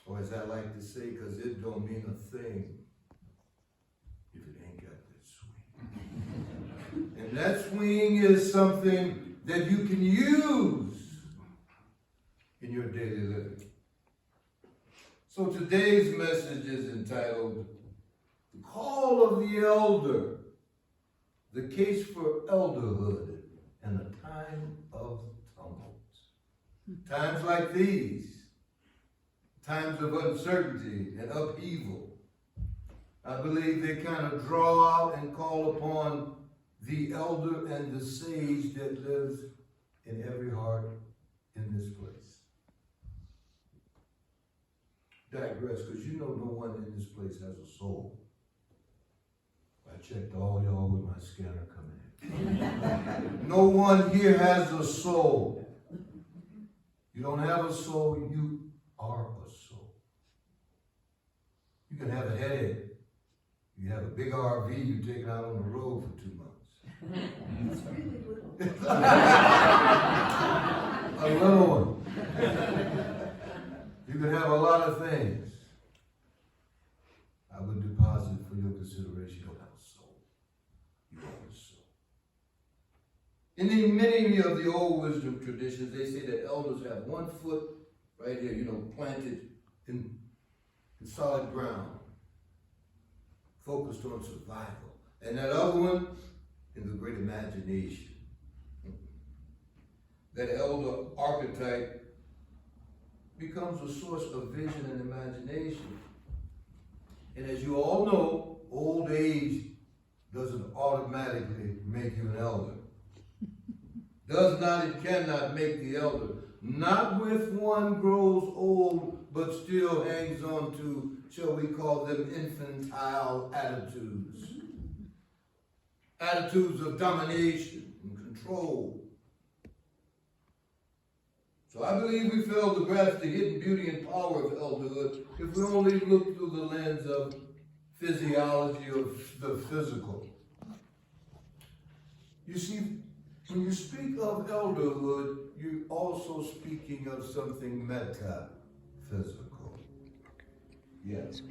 Or as I like to say, because it don't mean a thing if it ain't got that swing. And that swing is something that you can use in your daily living. So today's message is entitled, The Call of the Elder, the Case for Elderhood and the Time of Tumult. Times like these, times of uncertainty and upheaval, I believe they kind of draw out and call upon the elder and the sage that lives in every heart in this place. Digress, because you know no one in this place has a soul. I checked all y'all with my scanner coming in. No one here has a soul. You don't have a soul, you are a soul. You can have a headache. You have a big RV, you take it out on the road for 2 months. It's really little. A little one. You can have a lot of things. I would deposit for your consideration, you don't have a soul. You have a soul. In many of the old wisdom traditions, they say that elders have one foot right here, planted in solid ground, focused on survival. And that other one in the great imagination. That elder archetype becomes a source of vision and imagination. And as you all know, old age doesn't automatically make you an elder. Does not and cannot make the elder. Not if one grows old, but still hangs on to, shall we call them, infantile attitudes. Attitudes of domination and control. So I believe we fail to grasp the hidden beauty and power of elderhood if we only look through the lens of physiology of the physical. You see, when you speak of elderhood, you're also speaking of something metaphysical. Yes.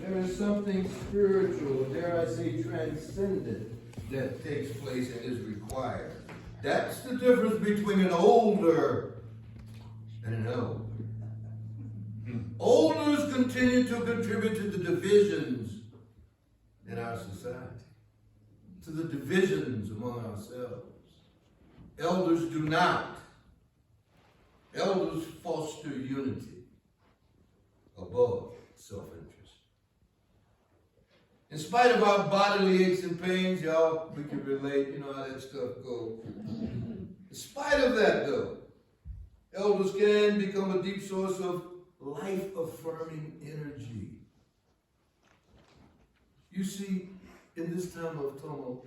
There is something spiritual, dare I say transcendent, that takes place and is required. That's the difference between an older and an elder. Elders continue to contribute to the divisions in our society, to the divisions among ourselves. Elders do not. Elders foster unity above self-interest. In spite of our bodily aches and pains, y'all, we can relate, you know how that stuff goes. In spite of that, though, elders can become a deep source of life-affirming energy. You see, in this time of tumult,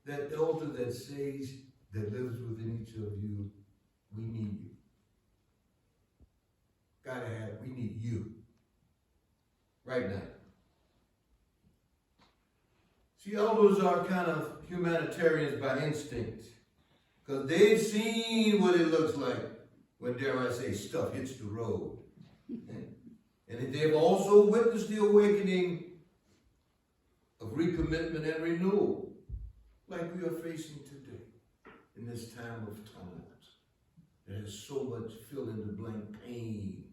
that elder, that sage that lives within each of you, we need you. We need you. Right now. See, elders are kind of humanitarians by instinct. Because they've seen what it looks like when, dare I say, stuff hits the road. And they've also witnessed the awakening of recommitment and renewal, like we are facing today in this time of tumult. There's so much fill-in-the-blank pain,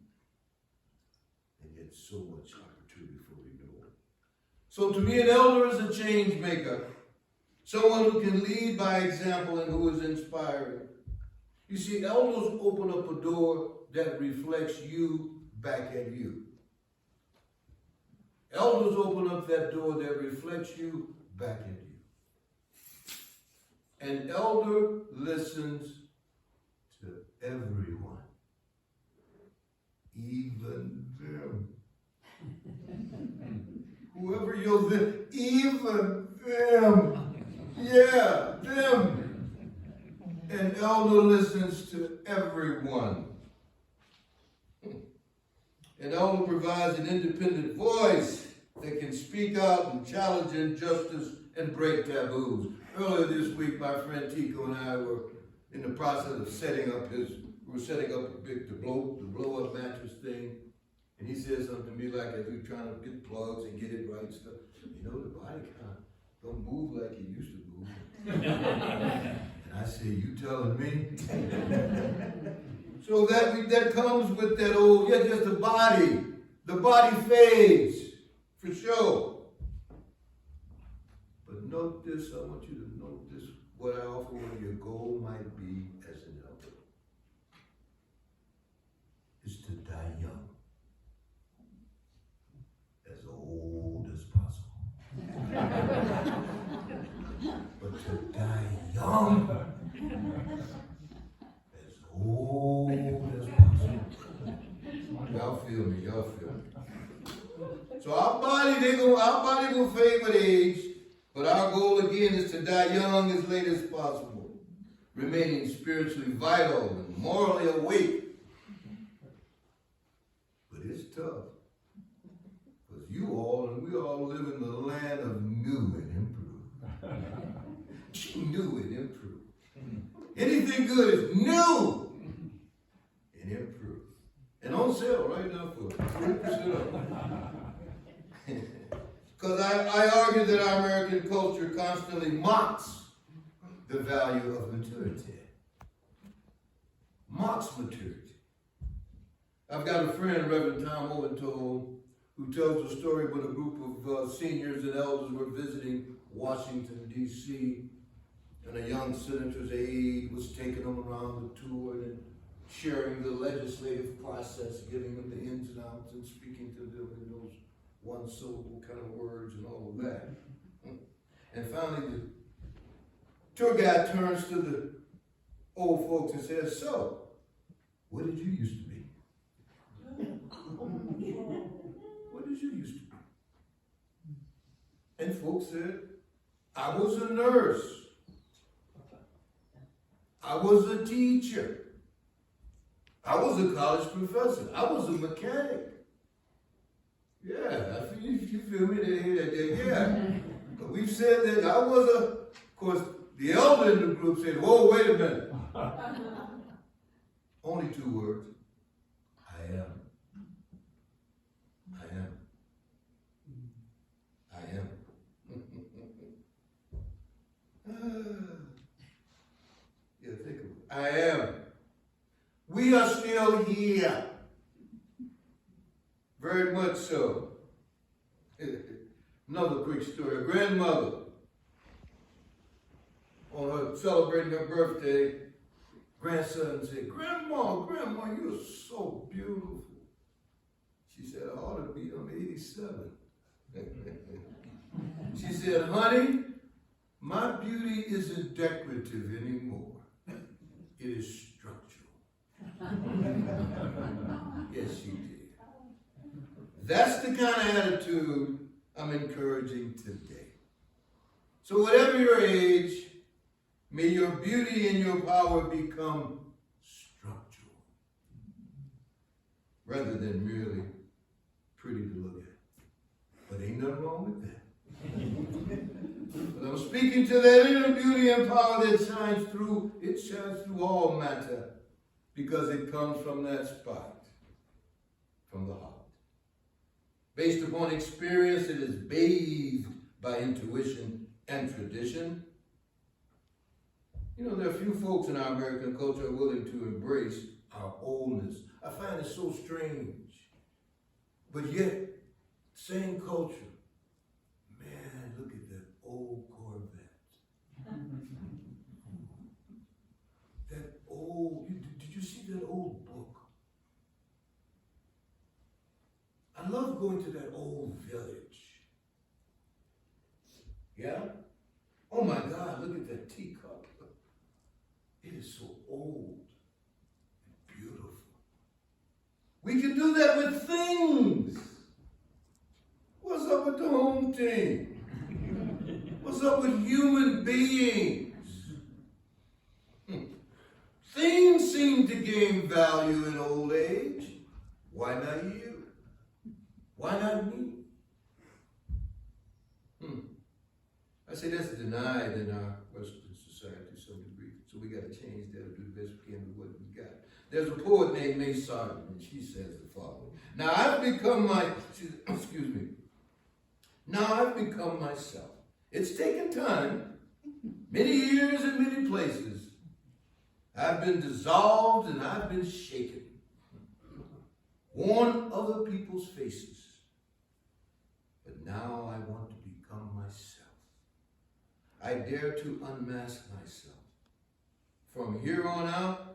and yet so much opportunity for renewal. So to me, an elder is a change maker, someone who can lead by example and who is inspiring. You see, elders open up a door that reflects you back at you. Elders open up that door that reflects you back at you. An elder listens to everyone, even them. Whoever you're with, even them. Yeah, them. An elder listens to everyone. An elder provides an independent voice that can speak out and challenge injustice and break taboos. Earlier this week, my friend Tico and I were in the process of setting up his we were setting up the blow up mattress thing, and he said something to me like, as we were trying to get plugs and get it right and stuff. You know, the body kind of don't move like it used to move. And I said, you telling me? So that comes with that old, just the body. The body fades, for sure. But note this, I want you to note this, what I offer what your goal might be as an elder is to die young, as old as possible. But to die young, as old as possible. Y'all feel me, y'all feel me. So our body will fade with age, but our goal again is to die young as late as possible, remaining spiritually vital and morally awake. But it's tough, because you all and we all live in the land of new and improved. New and improved. Anything good is new and improved. And on sale right now for 40% off. Because I argue that our American culture constantly mocks the value of maturity. Mocks maturity. I've got a friend, Reverend Tom Owentold, who tells a story when a group of seniors and elders were visiting Washington, D.C., and a young senator's aide was taking them around the tour and sharing the legislative process, giving them the ins and outs and speaking to them in those one-syllable kind of words and all of that. And finally, the tour guide turns to the old folks and says, so, what did you used to be? What did you used to be? And folks said, I was a nurse. I was a teacher. I was a college professor. I was a mechanic. Yeah, you feel me? Yeah. But we've said that I was of course, the elder in the group said, whoa, wait a minute. Only 2 words. I am. I am. I am. Yeah, think of it. I am. We are still here. Very much so. Another quick story. A grandmother, on her celebrating her birthday, grandson said, Grandma, you're so beautiful. She said, I ought to be, I'm 87. She said, honey, my beauty isn't decorative anymore. It is structural. Yes, she did. That's the kind of attitude I'm encouraging today. So whatever your age, may your beauty and your power become structural rather than merely pretty to look at. But ain't nothing wrong with that. But I'm speaking to that inner beauty and power that shines through. It shines through all matter because it comes from that spot, from the heart. Based upon experience, it is bathed by intuition and tradition. You know, there are few folks in our American culture willing to embrace our oldness. I find it so strange. But yet, same culture. Man, look at that old Corvette. That old, did you see that old book? I love going to that old village. Yeah? Oh my God, look at that teacup. It is so old and beautiful. We can do that with things. What's up with the home team? What's up with human beings? Things seem to gain value in old age. Why not you? Why not me? I say that's denied in our Western society to some degree. So we got to change that and do the best we can with what we got. There's a poet named May Sargent, and she says the following. Now I've become myself. It's taken time, many years and many places. I've been dissolved and I've been shaken. Worn other people's faces. But now I want to become myself. I dare to unmask myself. From here on out,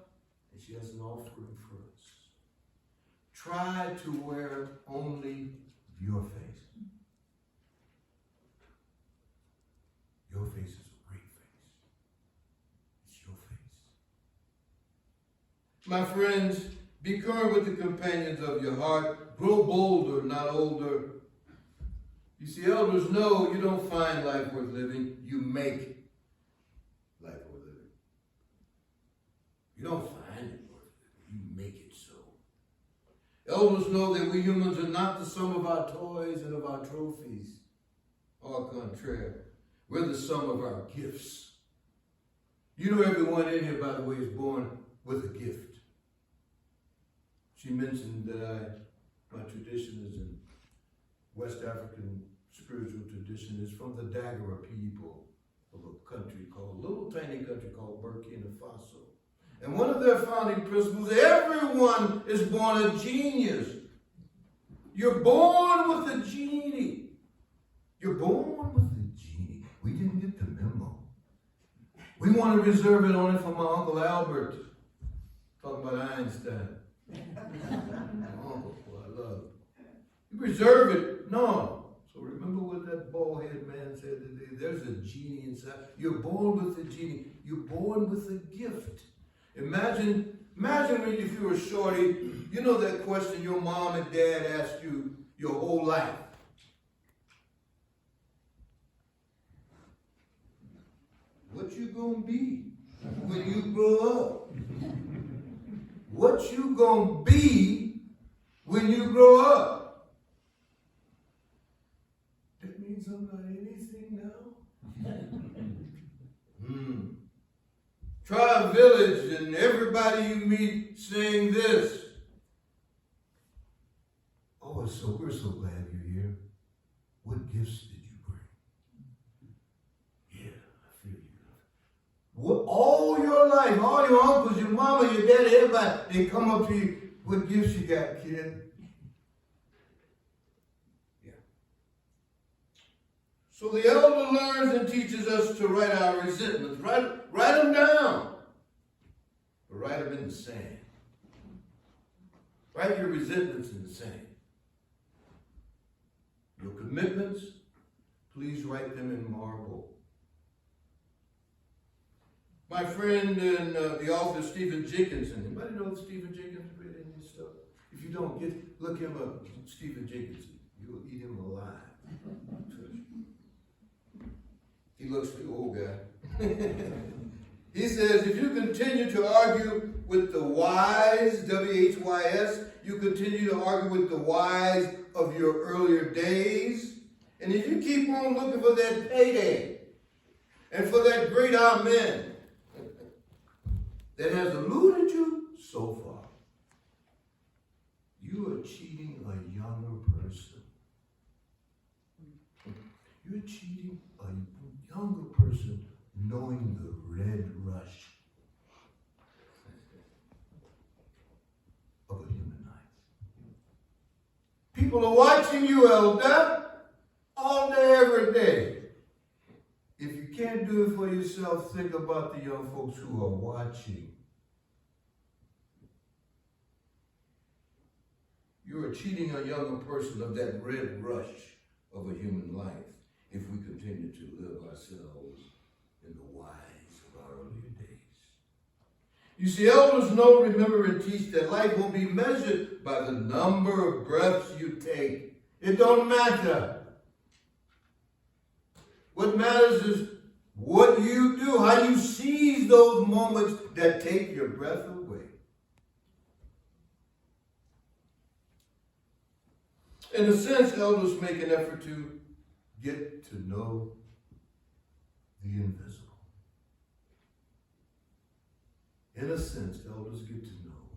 and she has an offering for us. Try to wear only your face. Your face is a great face. It's your face. My friends, be current with the companions of your heart. Grow bolder, not older. You see, elders know you don't find life worth living. You make life worth living. You don't find it worth living. You make it so. Elders know that we humans are not the sum of our toys and of our trophies. Au contraire, we're the sum of our gifts. You know everyone in here, by the way, is born with a gift. She mentioned that my tradition is in West African spiritual tradition is from the Dagara people of a country called, little tiny country called Burkina Faso. And one of their founding principles, everyone is born a genius. You're born with a genie. You're born with a genie. We didn't get the memo. We want to reserve it only for my Uncle Albert. Talking about Einstein. My uncle, who I love. You reserve it? No. So remember what that bald-headed man said today? There's a genie inside. You're born with a genie. You're born with a gift. Imagine if you were shorty, you know that question your mom and dad asked you your whole life. What you gonna be when you grow up? What you gonna be when you grow up? That means I'm not anything now? Try a village and everybody you meet saying this. Oh, we're so glad you're here. What gifts did you bring? Yeah, I feel you. All your life, all your uncles, your mama, your daddy, everybody, they come up to you, what gifts you got, kid? Yeah. So the elder learns and teaches us to write our resentments. Write them down. But write them in the sand. Write your resentments in the sand. Your commitments, please write them in marble. My friend and the author Stephen Jenkinson. Anybody know Stephen Jenkinson read any of this stuff? If you don't, look him up. Stephen Jenkinson. You'll eat him alive. He looks like the old guy. He says, if you continue to argue with the wise, W-H-Y-S, you continue to argue with the wise of your earlier days. And if you keep on looking for that payday and for that great amen that has eluded you so far, you are cheating a younger person. You're cheating a younger person knowing the red rush of a human life. People are watching you, elder, all day, every day. If you can't do it for yourself, think about the young folks who are watching. You are cheating a younger person of that red rush of a human life if we continue to live ourselves in the wise of our earlier days. You see, elders know, remember, and teach that life will be measured by the number of breaths you take. It don't matter. What matters is what you do, how you seize those moments that take your breath away. In a sense, elders make an effort to get to know the invisible. In a sense, elders get to know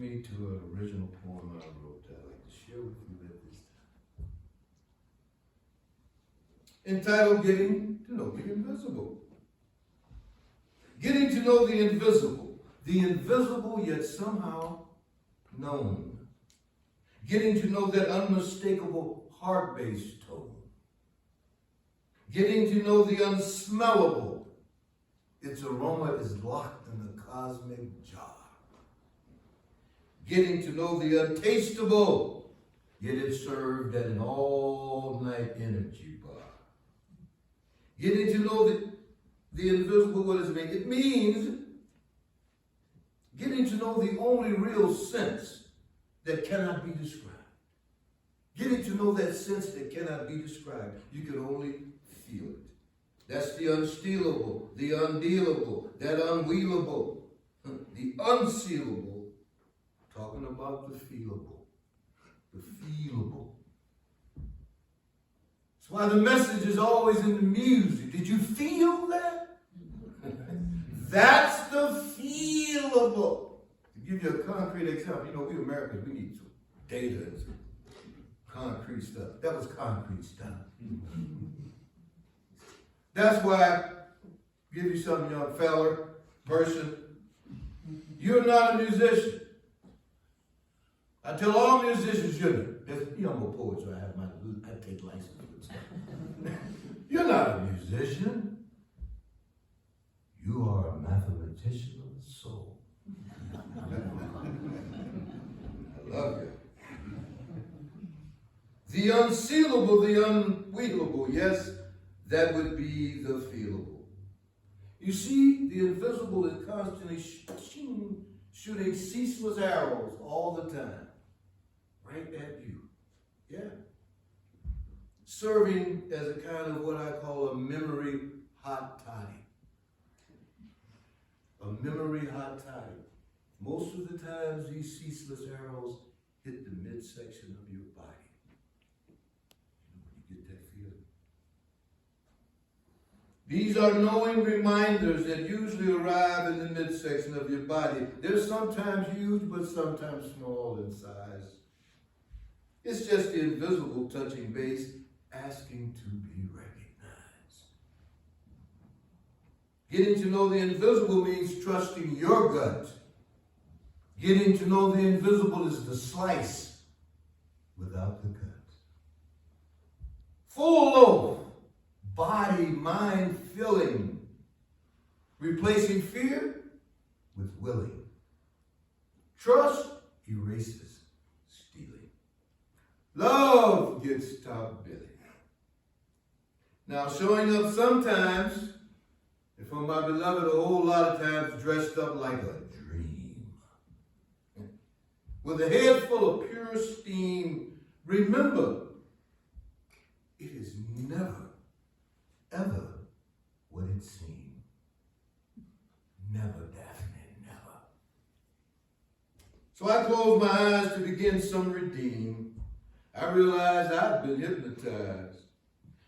me to an original poem I wrote that I'd like to share with you at this time. Entitled Getting to Know the Invisible. Getting to know the invisible yet somehow known. Getting to know that unmistakable heart-based tone. Getting to know the unsmellable. Its aroma is locked in the cosmic jar. Getting to know the untasteable, yet it's served at an all-night energy bar. Getting to know the invisible, what does it mean? It means getting to know the only real sense that cannot be described. Getting to know that sense that cannot be described. You can only feel it. That's the unstealable, the undealable, that unwheelable, the unsealable. Talking about the feelable. The feelable. That's why the message is always in the music. Did you feel that? That's the feelable. To give you a concrete example, you know, we Americans, we need some data and some concrete stuff. That was concrete stuff. That's why I give you something, young fella, person. You're not a musician. I tell all musicians, you know, I'm a poet, so I take license with stuff. You're not a musician. You are a mathematician of the soul. I love you. The unsealable, the unwheelable, yes, that would be the feelable. You see, the invisible is constantly shooting ceaseless arrows all the time. Right at you. Yeah. Serving as a kind of what I call a memory hot toddy. A memory hot toddy. Most of the times these ceaseless arrows hit the midsection of your body. You get that feeling? These are knowing reminders that usually arrive in the midsection of your body. They're sometimes huge, but sometimes small in size. It's just the invisible touching base, asking to be recognized. Getting to know the invisible means trusting your gut. Getting to know the invisible is the slice without the gut. Full loaf, body, mind filling, replacing fear with willing. Trust erases stealing. Love gets top billing. Now, showing up sometimes, and for my beloved, a whole lot of times dressed up like a dream. With a head full of pure steam, remember, it is never, ever what it seemed. Never, Daphne, never. So I close my eyes to begin some redeem. I realized I'd been hypnotized.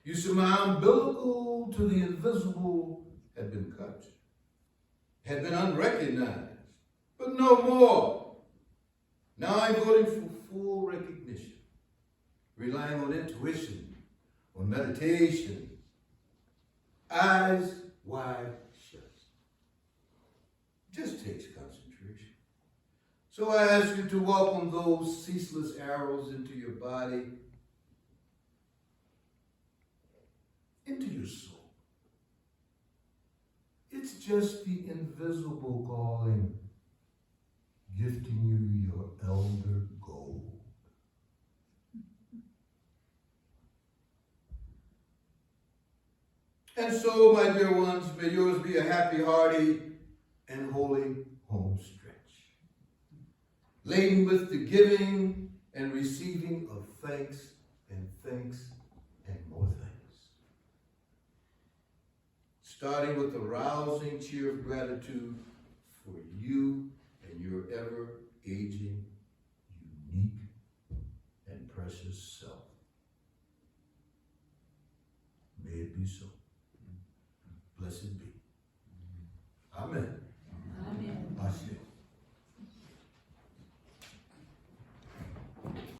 You see, my umbilical to the invisible had been cut, had been unrecognized, but no more. Now I'm voting for full recognition, relying on intuition, on meditation, eyes wide shut. Just takes concentration. So I ask you to welcome those ceaseless arrows into your body, into your soul. It's just the invisible calling, gifting you your elder gold. And so, my dear ones, may yours be a happy, hearty, and holy home stretch, laden with the giving and receiving of thanks and more thanks. Starting with the rousing cheer of gratitude for you and your ever-aging, unique, and precious self. May it be so. Blessed be. Amen.